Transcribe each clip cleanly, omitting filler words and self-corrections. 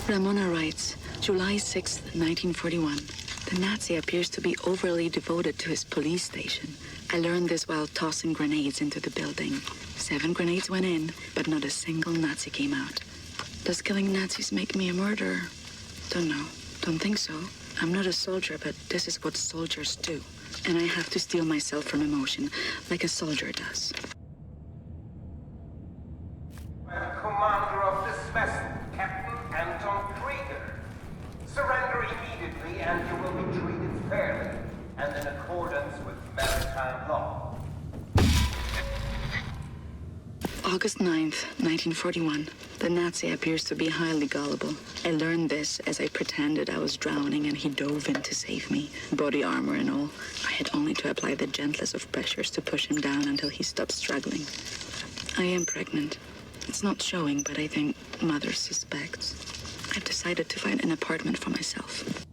Ramona writes, July 6th, 1941. The Nazi appears to be overly devoted to his police station. I learned this while tossing grenades into the building. 7 grenades went in, but not a single Nazi came out. Does killing Nazis make me a murderer? Don't know. Don't think so. I'm not a soldier, but this is what soldiers do. And I have to steel myself from emotion, like a soldier does. Commander of this vessel, Captain Anton Krieger. Surrender immediately and you will be treated fairly and in accordance with maritime law. August 9th, 1941. The Nazi appears to be highly gullible. I learned this as I pretended I was drowning and he dove in to save me, body armor and all. I had only to apply the gentlest of pressures to push him down until he stopped struggling. I am pregnant. It's not showing, but I think mother suspects. I've decided to find an apartment for myself.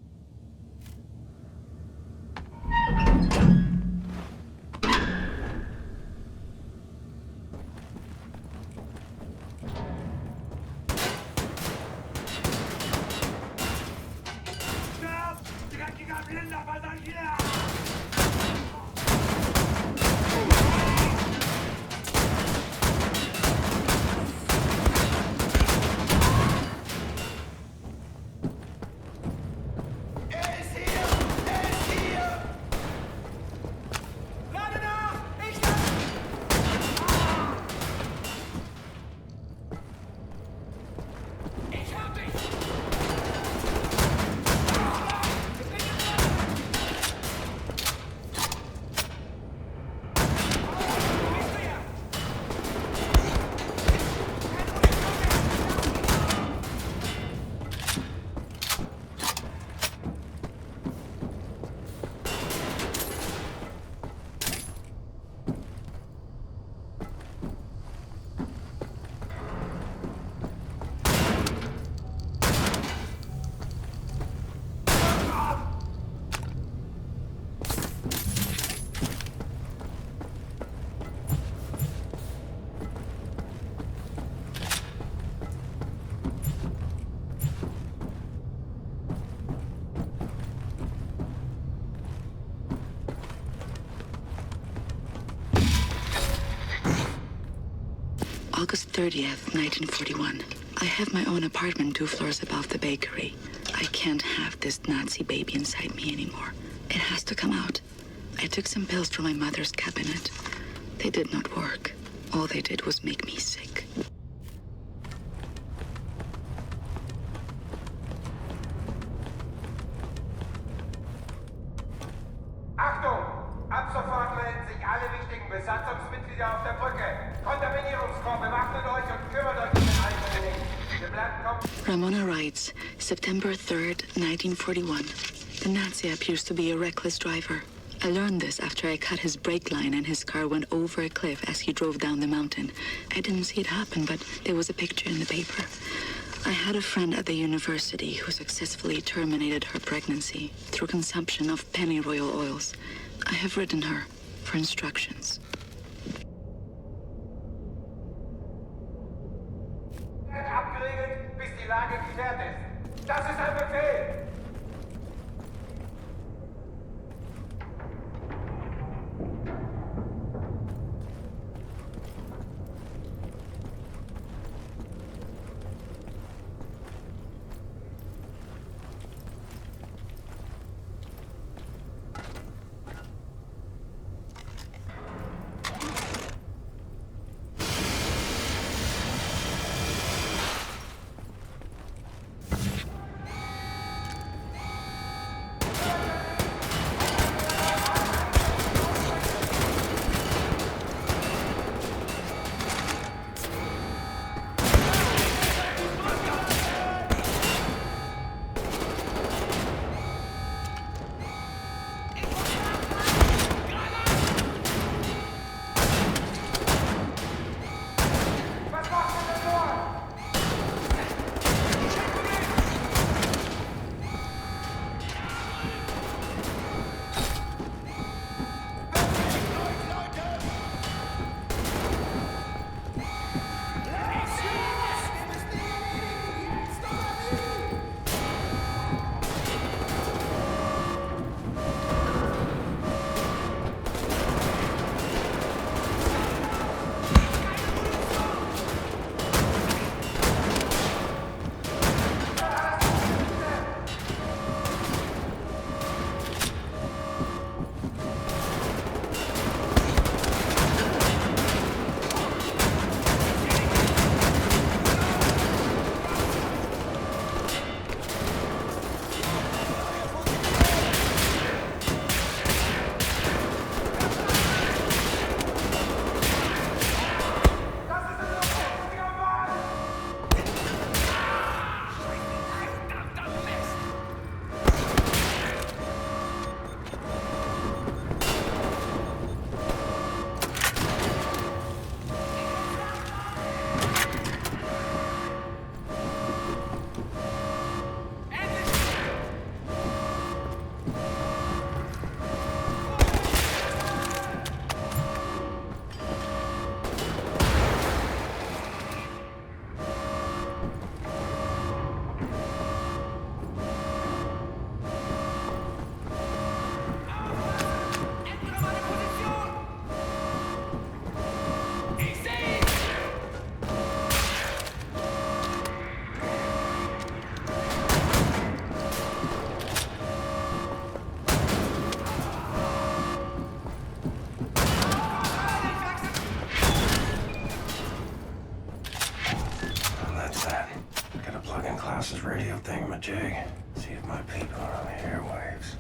August 30th, 1941. I have my own apartment 2 floors above the bakery. I can't have this Nazi baby inside me anymore. It has to come out. I took some pills from my mother's cabinet. They did not work. All they did was make me sick. Achtung! Ab sofort melden sich alle wichtigen Besatzungsmitglieder auf der Brücke. Kontaminierungskorps, bewaffnet euch und kümmert euch um den Einzelnen. Wir bleiben kommen. Ramona writes, September 3rd, 1941. The Nazi appears to be a reckless driver. I learned this after I cut his brake line and his car went over a cliff as he drove down the mountain. I didn't see it happen, but there was a picture in the paper. I had a friend at the university who successfully terminated her pregnancy through consumption of pennyroyal oils. I have written her for instructions. Abgeriegelt, bis die Lage geklärt ist. Das ist ein Befehl! radio thingamajig. See if my people are on the airwaves.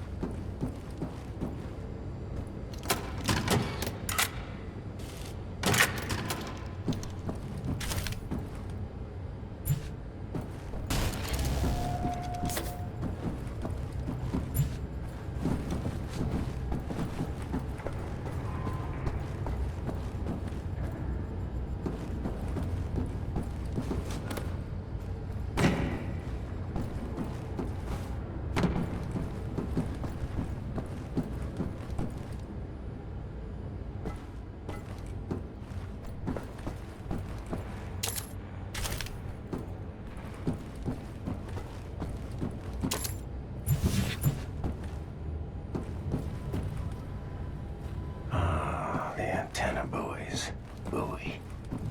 Antenna buoys. Buoy.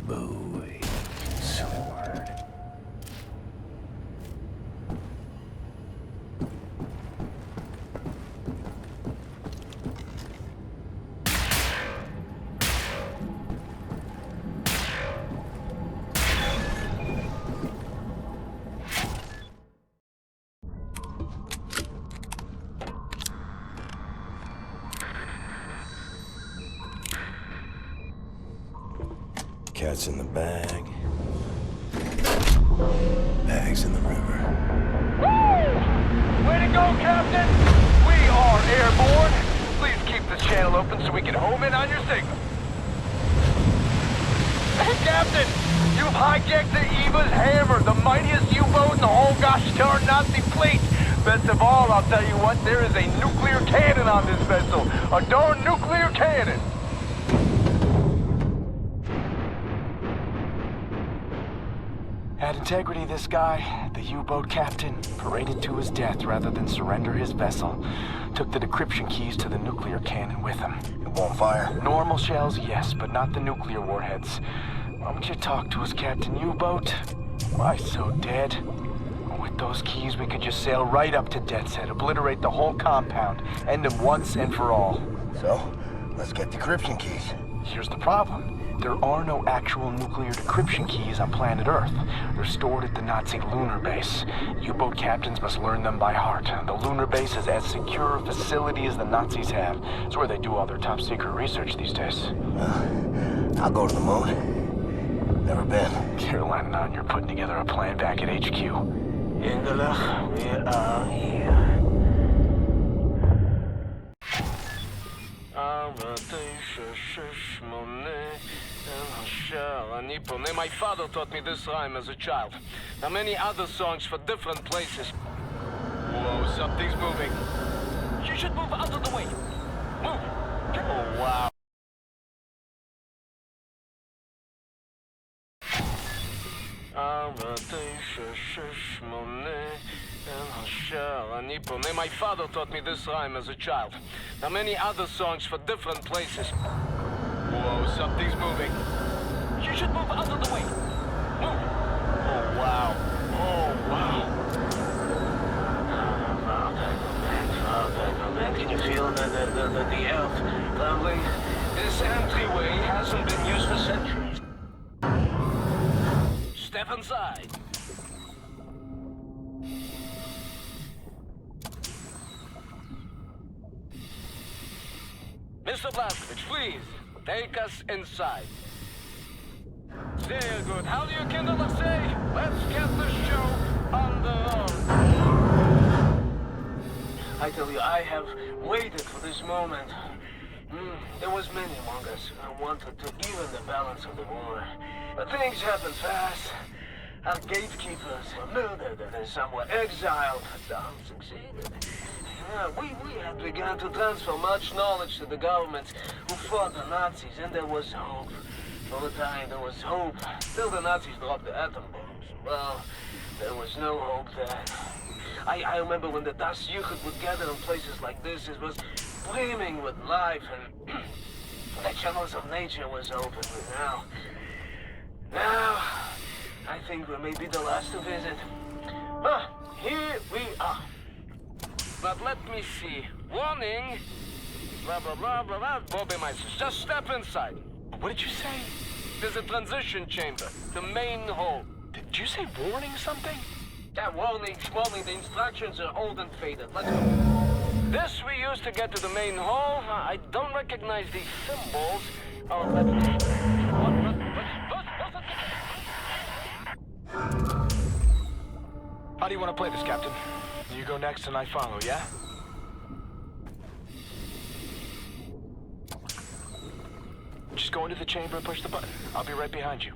Buoy. Silly word. Cat's in the bag. Bag's in the river. Woo! Way to go, Captain! We are airborne. Please keep the channel open so we can home in on your signal. Hey, Captain! You've hijacked the Eva's Hammer, the mightiest U-boat in the whole gosh darn Nazi fleet. Best of all, I'll tell you what, there is a nuclear cannon on this vessel. A darn nuclear cannon! Had integrity, this guy. The U-boat captain paraded to his death rather than surrender his vessel. Took the decryption keys to the nuclear cannon with him. It won't fire? Normal shells, yes, but not the nuclear warheads. Why don't you talk to us, Captain U-boat? Why so dead? With those keys, we could just sail right up to Death's Head, obliterate the whole compound, end them once and for all. So, let's get decryption keys. Here's the problem. There are no actual nuclear decryption keys on planet Earth. They're stored at the Nazi lunar base. U-boat captains must learn them by heart. The lunar base is as secure a facility as the Nazis have. It's where they do all their top secret research these days. I'll go to the moon. Never been. Caroline and I, you're putting together a plan back at HQ. Ingela, we are here. My father taught me this rhyme as a child. Now many other songs for different places. Whoa, something's moving. You should move out of the way. Move. Oh, wow. My father taught me this rhyme as a child. Now many other songs for different places. Whoa, something's moving. You should move out of the way. Move. Oh, wow. Oh, wow. Can you feel the earth trembling? This entryway hasn't been used for centuries. Step inside. Mr. Blazkowicz, please, take us inside. Very good. How do you kindle say? Let's get the show on the road. I tell you, I have waited for this moment. There was many among us who wanted to even the balance of the war. But things happen fast. Our gatekeepers were murdered and some were exiled. Some succeeded. We had begun to transfer much knowledge to the governments who fought the Nazis, and there was hope. For a time, there was hope. Till the Nazis dropped the atom bombs. Well, there was no hope then. I remember when the Das Jugend would gather in places like this, it was brimming with life, and the channels of nature was open. But now, I think we may be the last to visit. Here we are. But let me see. Warning. Blah, blah, blah, blah, blah. Bobby Meister, just step inside. What did you say? There's a transition chamber. The main hall. Did you say warning something? Yeah, warning, the instructions are old and faded. Let's go. This we use to get to the main hall. I don't recognize these symbols. Oh, but... How do you want to play this, Captain? You go next and I follow, yeah? Just go into the chamber and push the button. I'll be right behind you.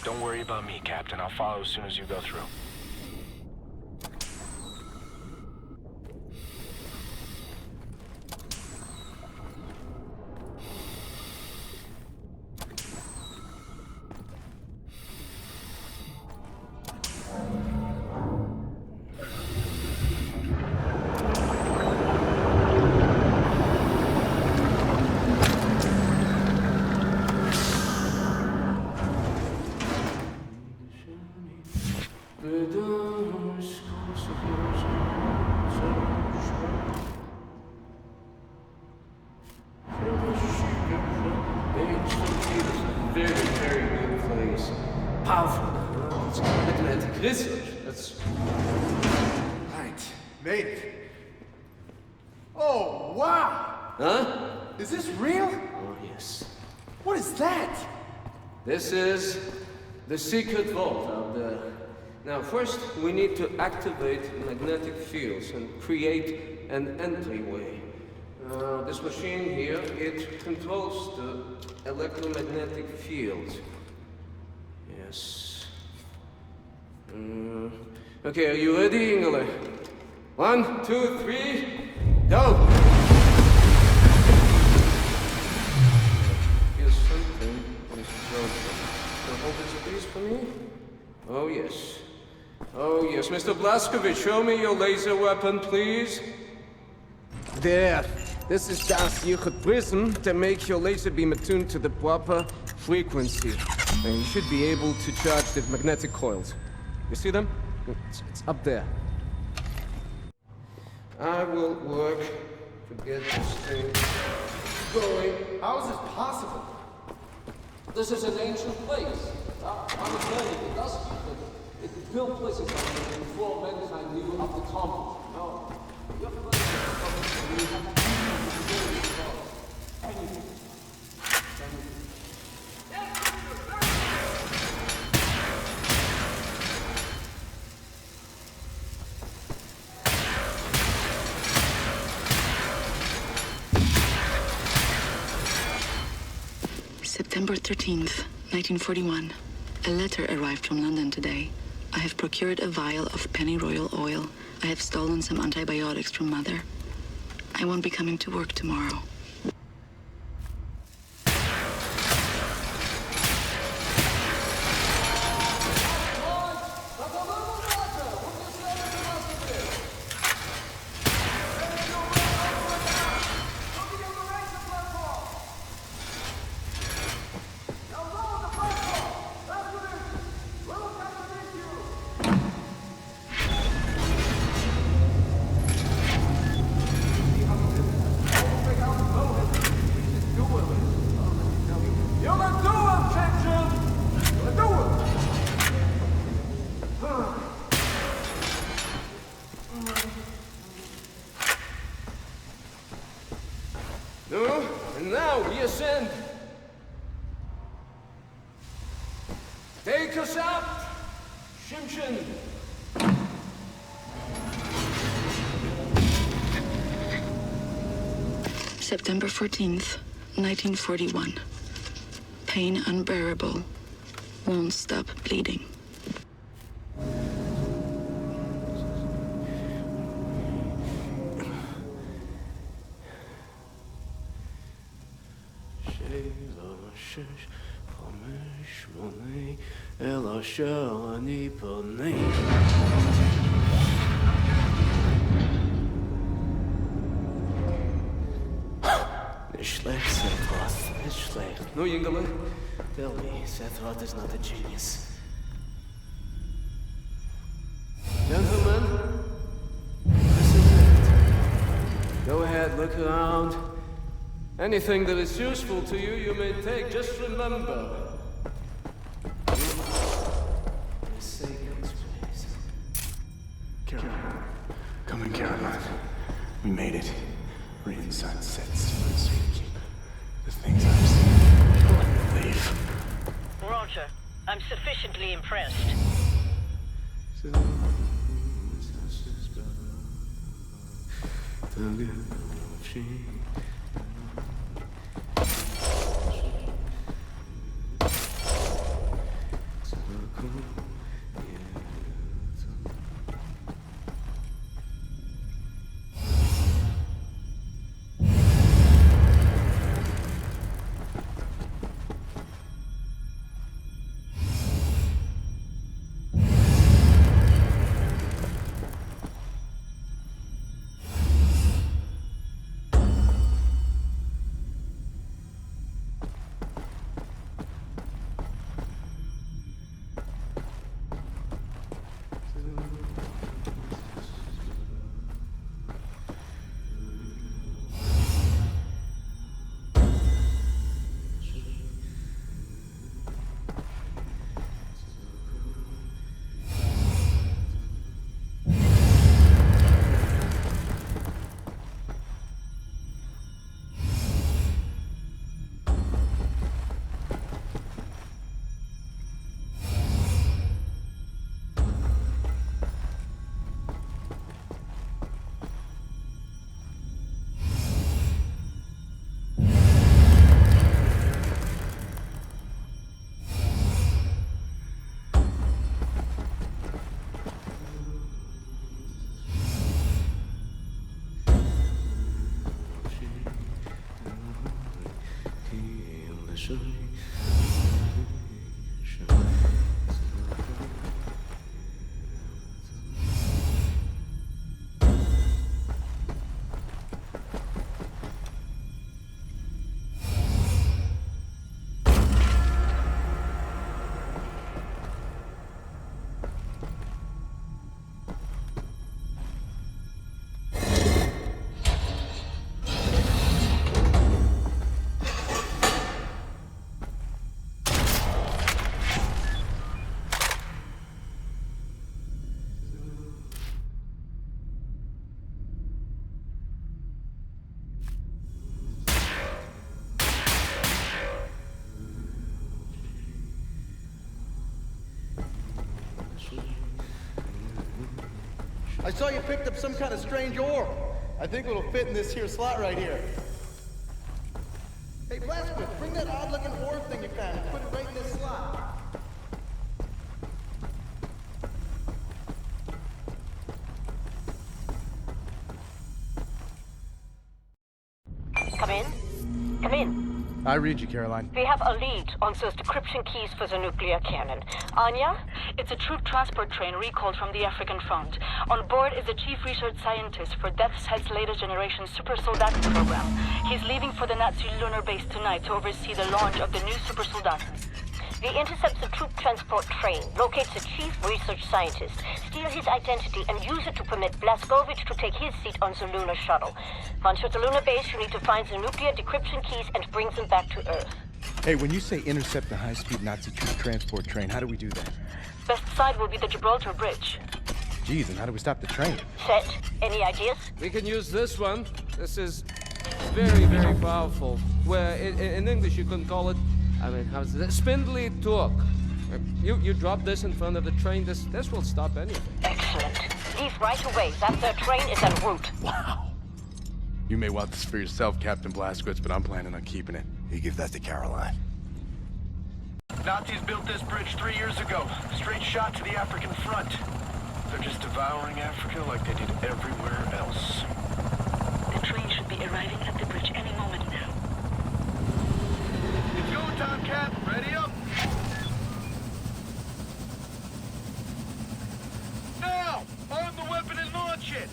Don't worry about me, Captain. I'll follow as soon as you go through. Very good place. Powerful. It's magnetic research. That's Right. Made it. Oh, wow! huh? Is this real? Oh yes. What is that? This is the secret vault out there. Now, first we need to activate magnetic fields and create an entryway. This machine here, it controls the electromagnetic field. Yes. Okay, are you ready, Ingle? 1, 2, 3, go! Here's something, Miss Johnson. Can you hold this please for me? Oh, yes. Oh, yes. Mr. Blazkowicz, show me your laser weapon, please. There. This is just your prism to make your laser beam attuned to the proper frequency. And you should be able to charge the magnetic coils. You see them? It's up there. I will work to get this thing going. How is this possible? This is an ancient place. I'm afraid it does but it built places like this before mankind knew of the common. No. You're September 13th, 1941. A letter arrived from London today. I have procured a vial of pennyroyal oil. I have stolen some antibiotics from Mother. I won't be coming to work tomorrow. No, and now we ascend. Take us up, Shimshin. September 14th, 1941. Pain unbearable. Won't stop bleeding. Nicht schlecht, Sephiroth. Nicht schlecht. No, Yingale, tell me, Sephiroth is not a genius. Gentlemen, this is it. Go ahead, look around. Anything that is useful to you, you may take. Just remember, Come on, Caroline. We made it. We're inside Set's secret keep. The things I've seen, you wouldn't believe. Roger. I'm sufficiently impressed. I saw you picked up some kind of strange ore. I think it'll fit in this here slot right here. Hey, Blacksmith, bring that odd-looking ore thing you found and put it right in this slot. Come in. Come in. I read you, Caroline. We have a lead on those decryption keys for the nuclear cannon. Anya? It's a troop transport train recalled from the African front. On board is the chief research scientist for Death's Head's latest generation super soldat program. He's leaving for the Nazi lunar base tonight to oversee the launch of the new super soldat. We intercept the troop transport train, locate the chief research scientist, steal his identity, and use it to permit Blazkowicz to take his seat on the lunar shuttle. Once you're at the lunar base, you need to find the nuclear decryption keys and bring them back to Earth. Hey, when you say intercept the high-speed Nazi troop transport train, how do we do that? Best side will be the Gibraltar Bridge. Geez, and how do we stop the train? Set, any ideas? We can use this one. This is very, very powerful. Where in English you couldn't call it, I mean, how's it? Spindly torque. You drop this in front of the train, this will stop anything. Excellent. Leave right away. That third train is en route. Wow. You may want this for yourself, Captain Blazkowicz, but I'm planning on keeping it. You give that to Caroline. Nazis built this bridge 3 years ago. Straight shot to the African front. They're just devouring Africa like they did everywhere else. The train should be arriving at the bridge any moment now. It's go time, Cap. Ready up. Now! Arm the weapon and launch it!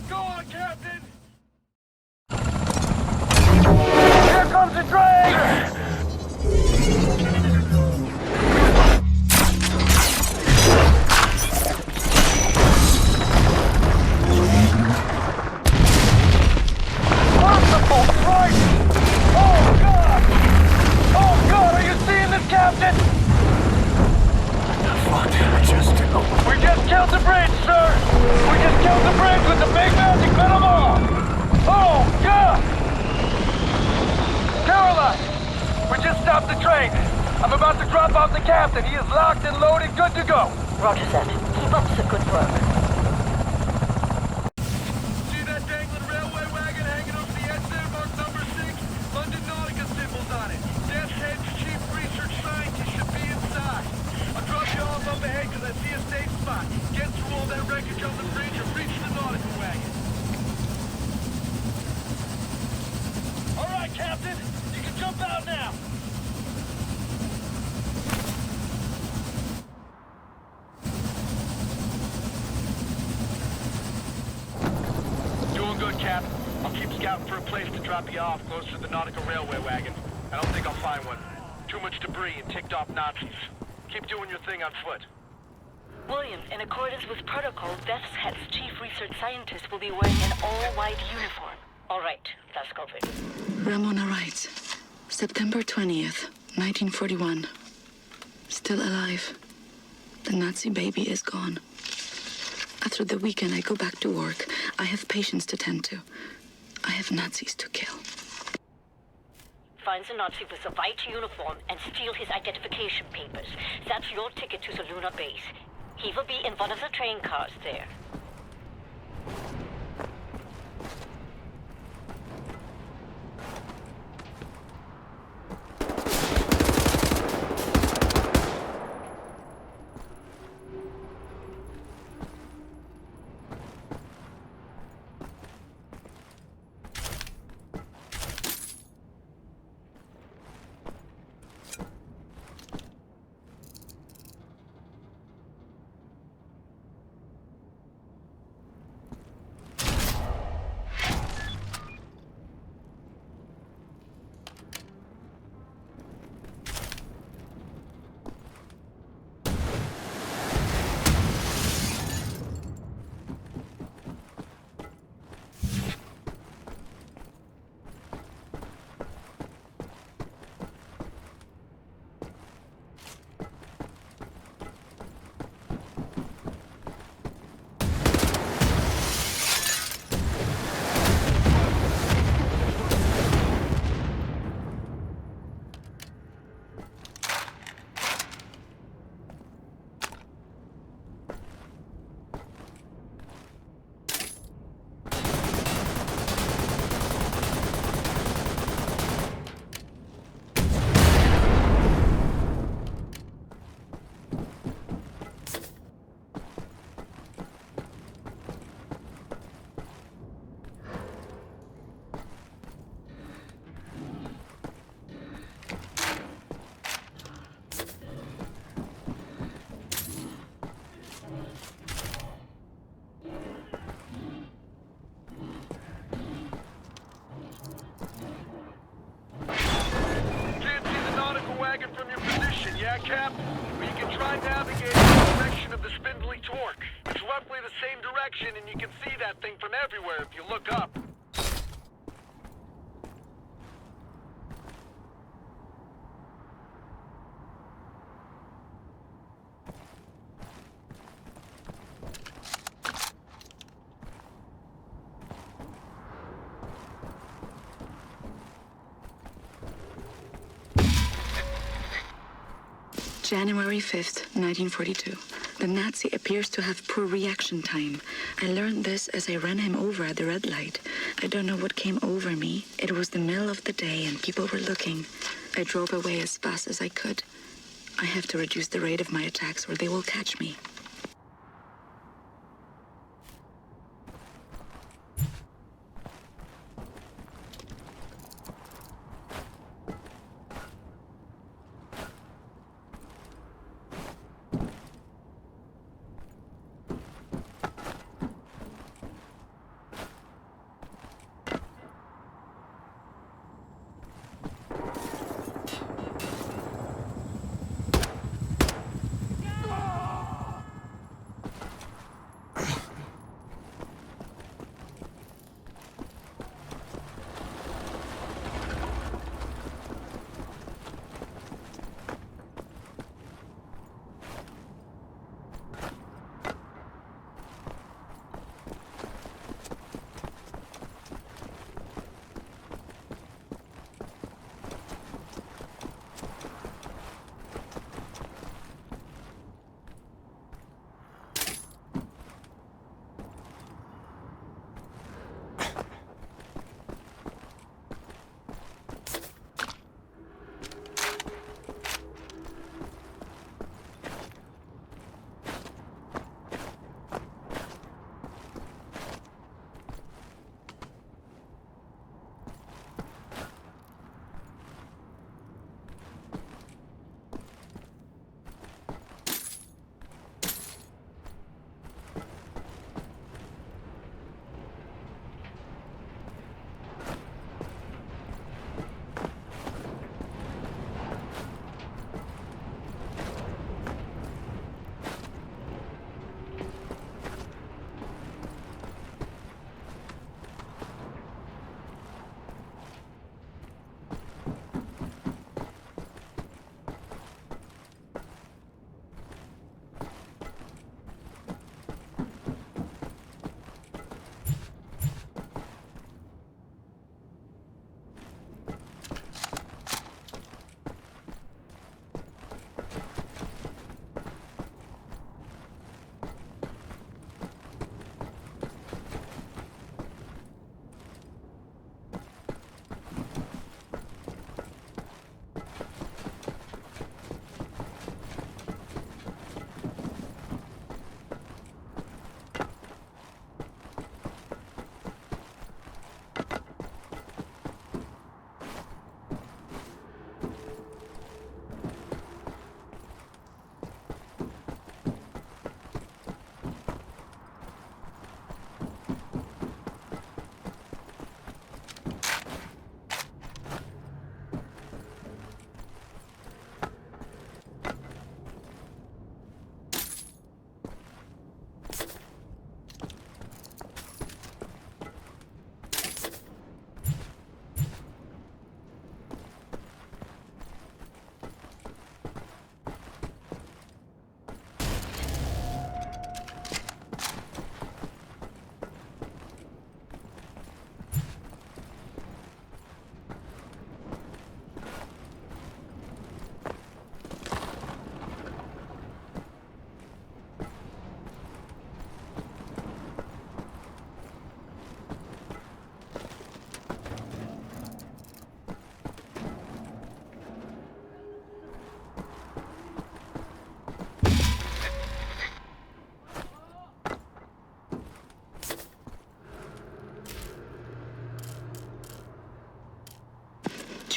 Go on, Captain! Here comes the train! stop the train. I'm about to drop off the captain. He is locked and loaded, good to go. Roger that. Keep up the good work. See that dangling railway wagon hanging over the edge there, marked number 6? London Nautica symbols on it. Death's Head's chief research scientist should be inside. I'll drop you off up ahead because I see a safe spot. Get through all that wreckage on the bridge and reach the Nautica wagon. All right, Captain. You can jump out now. Doing good, Cap. I'll keep scouting for a place to drop you off close to the Nautica railway wagon. I don't think I'll find one. Too much debris and ticked-off Nazis. Keep doing your thing on foot. William, in accordance with protocol, Death's Head's chief research scientist will be wearing an all-white uniform. All right, Blazkowicz. Ramona writes, September 20th, 1941. Still alive. The Nazi baby is gone. After the weekend, I go back to work. I have patients to tend to. I have Nazis to kill. Find the Nazi with the white uniform and steal his identification papers. That's your ticket to the lunar base. He will be in one of the train cars there. Yeah, Cap? But you can try navigating the direction of the spindly torque. It's roughly the same direction, and you can see that thing from everywhere if you look up. January 5th, 1942. The Nazi appears to have poor reaction time. I learned this as I ran him over at the red light. I don't know what came over me. It was the middle of the day and people were looking. I drove away as fast as I could. I have to reduce the rate of my attacks or they will catch me.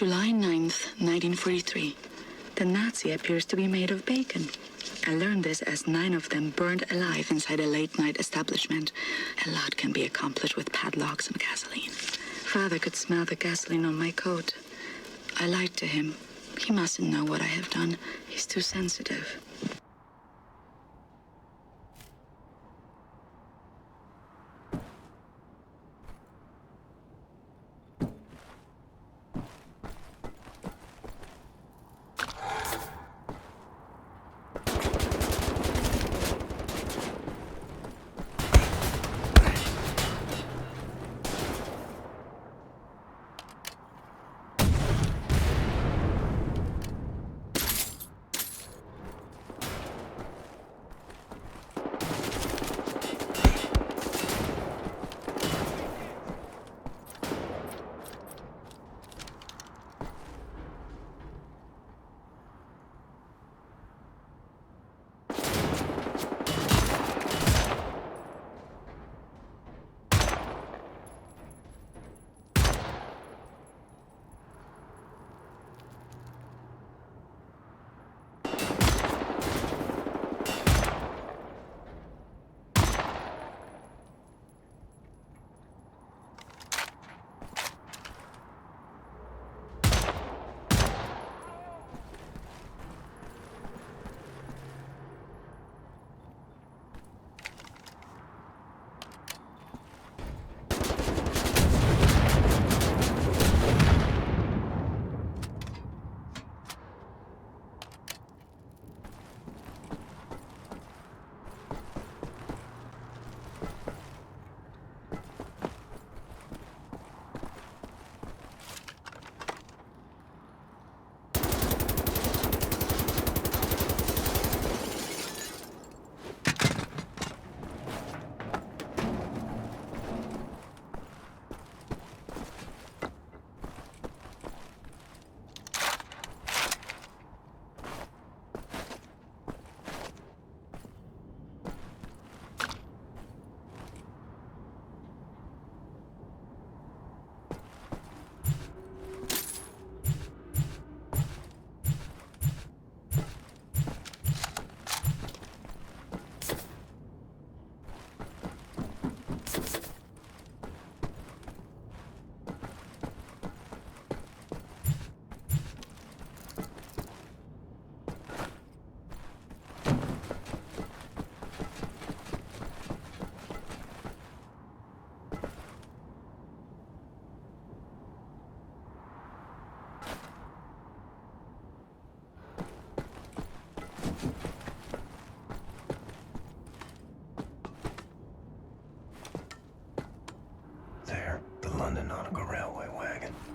July 9th, 1943. The Nazi appears to be made of bacon. I learned this as 9 of them burned alive inside a late-night establishment. A lot can be accomplished with padlocks and gasoline. Father could smell the gasoline on my coat. I lied to him. He mustn't know what I have done. He's too sensitive.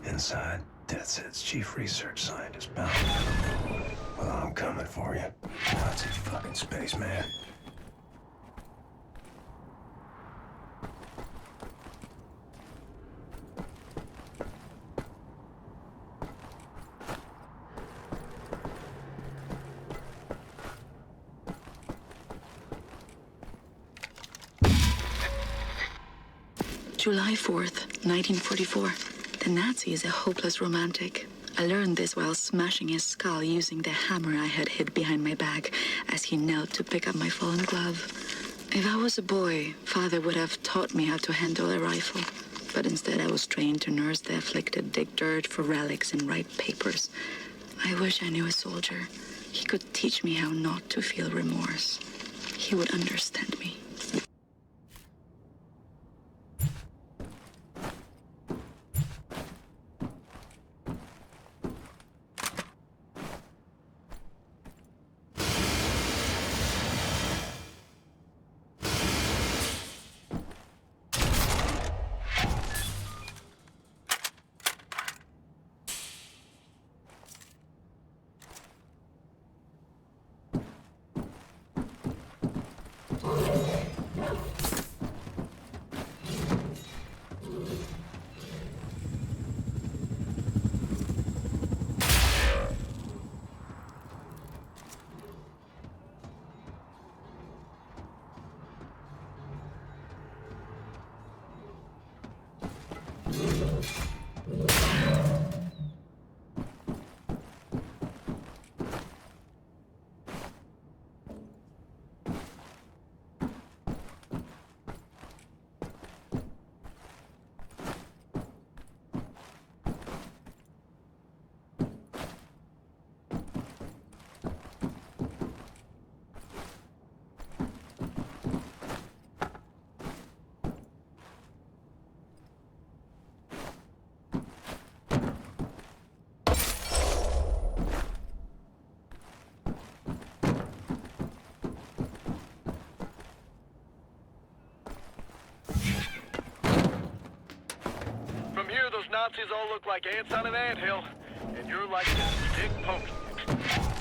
Inside, Death's chief research scientist bound. Well, I'm coming for you. Nazi fucking spaceman. July 4th, 1944. The Nazi is a hopeless romantic. I learned this while smashing his skull using the hammer I had hid behind my back as he knelt to pick up my fallen glove. If I was a boy, Father would have taught me how to handle a rifle. But instead I was trained to nurse the afflicted, dig dirt for relics, and write papers. I wish I knew a soldier. He could teach me how not to feel remorse. He would understand me. Nazis all look like ants on an anthill, and you're like this stick poking it.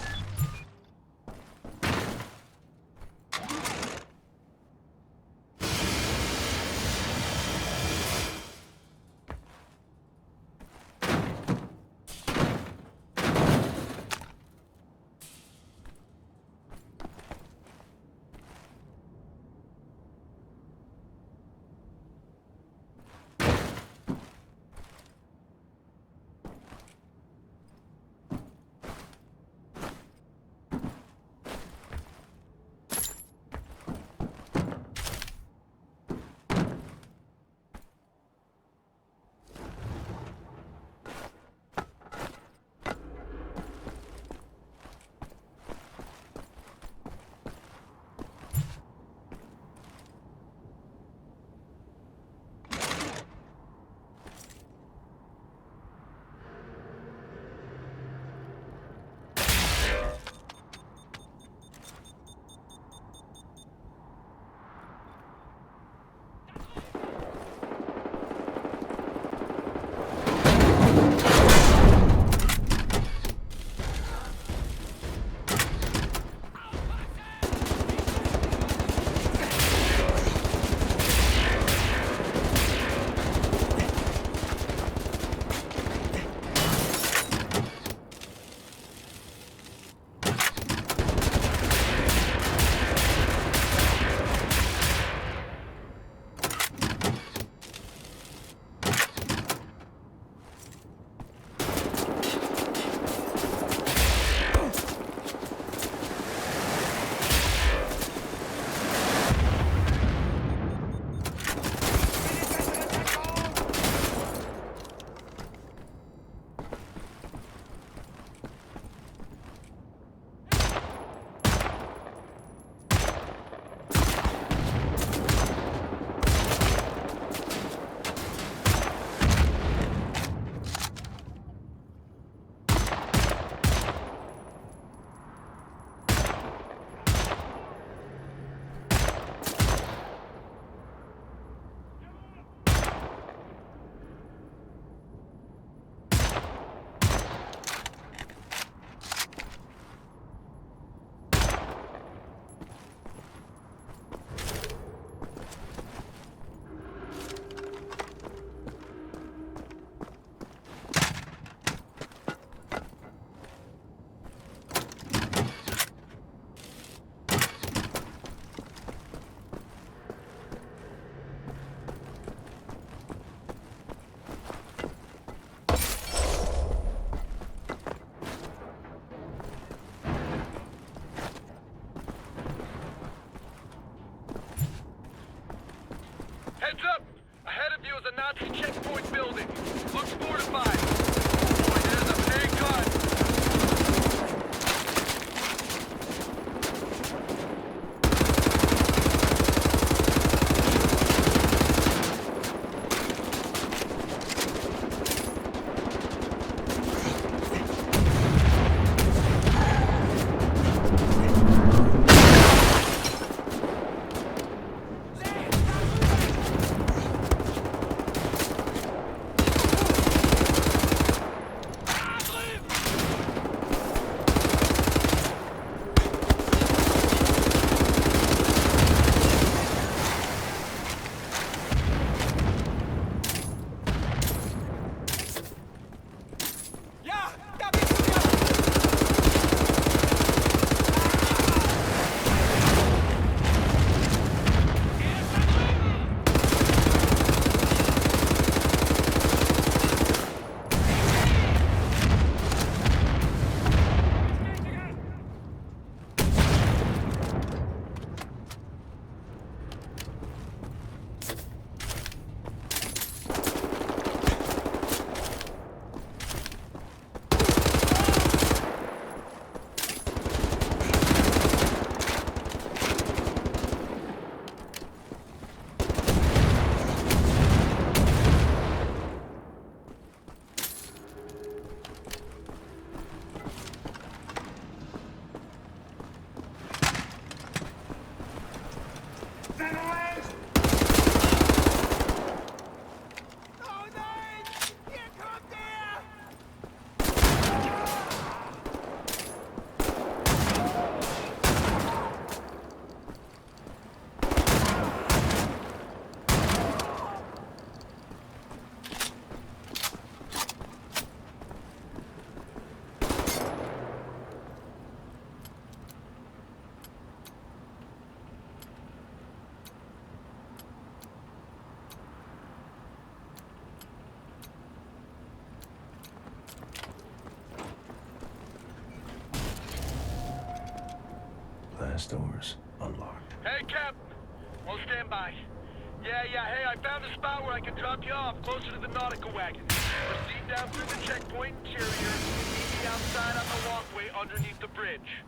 blast doors unlocked. Hey, Cap. We'll stand by. Yeah, hey, I found a spot where I can drop you off, closer to the nautical wagon. Proceed down through the checkpoint interior, meet me outside on the walkway underneath the bridge.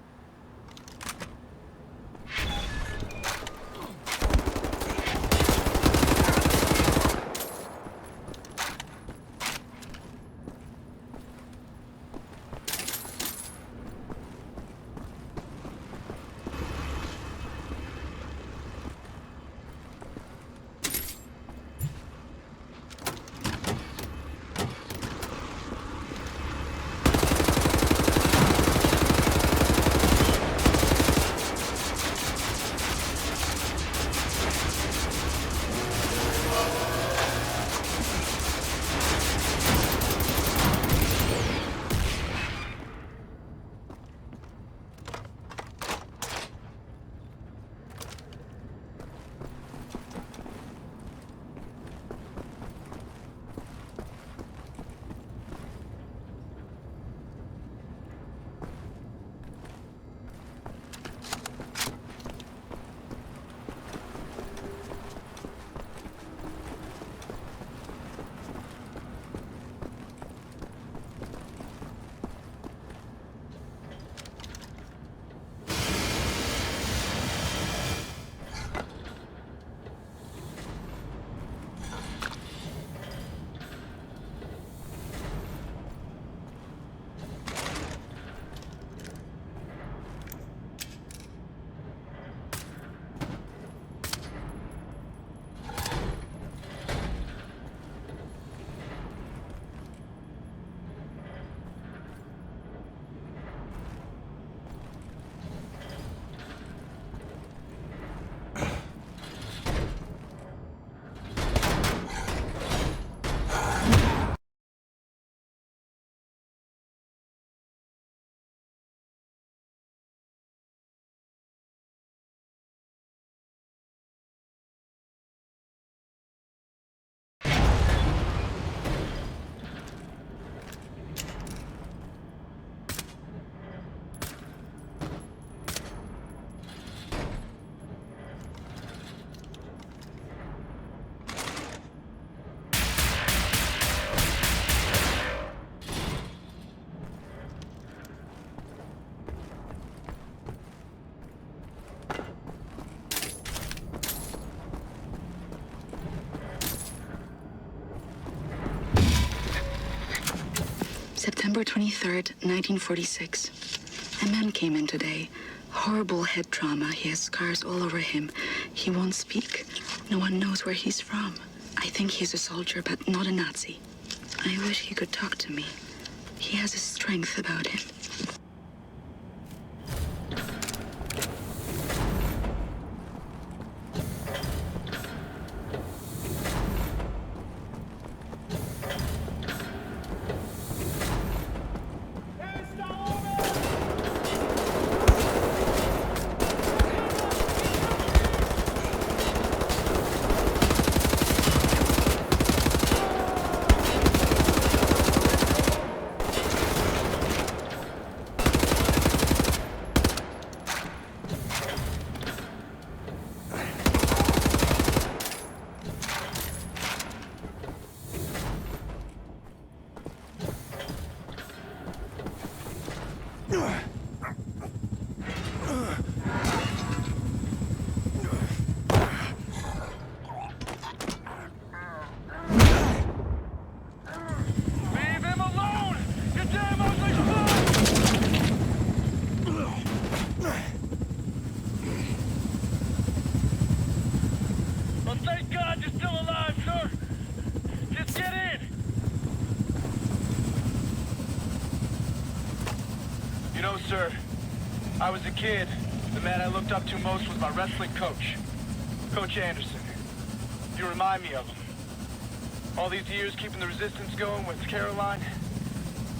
September 23rd, 1946. A man came in today. Horrible head trauma. He has scars all over him. He won't speak. No one knows where he's from. I think he's a soldier, but not a Nazi. I wish he could talk to me. He has a strength about him. You know, sir, I was a kid. The man I looked up to most was my wrestling coach, Coach Anderson. You remind me of him. All these years keeping the resistance going with Caroline,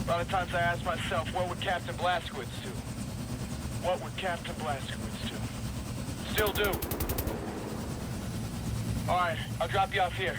a lot of times I ask myself, what would Captain Blazkowicz do? What would Captain Blazkowicz do? Still do. All right, I'll drop you off here.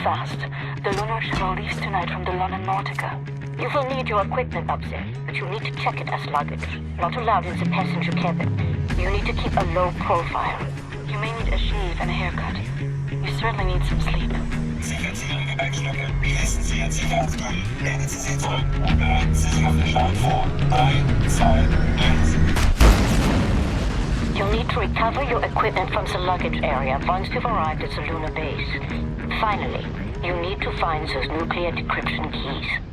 fast. The lunar shuttle leaves tonight from the London Nautica. You will need your equipment up there, but you need to check it as luggage. Not allowed in the passenger cabin. You need to keep a low profile. You may need a shave and a haircut. You certainly need some sleep. Sicherziehung Gepäckstücke. Wie heißen Sie Ihr Ziel auskommen? Lehnen Sie sie zurück und bereiten Sie sich auf den Start vor. 3, 2, 1. You'll need to recover your equipment from the luggage area once you've arrived at the lunar base. Finally, you need to find those nuclear decryption keys.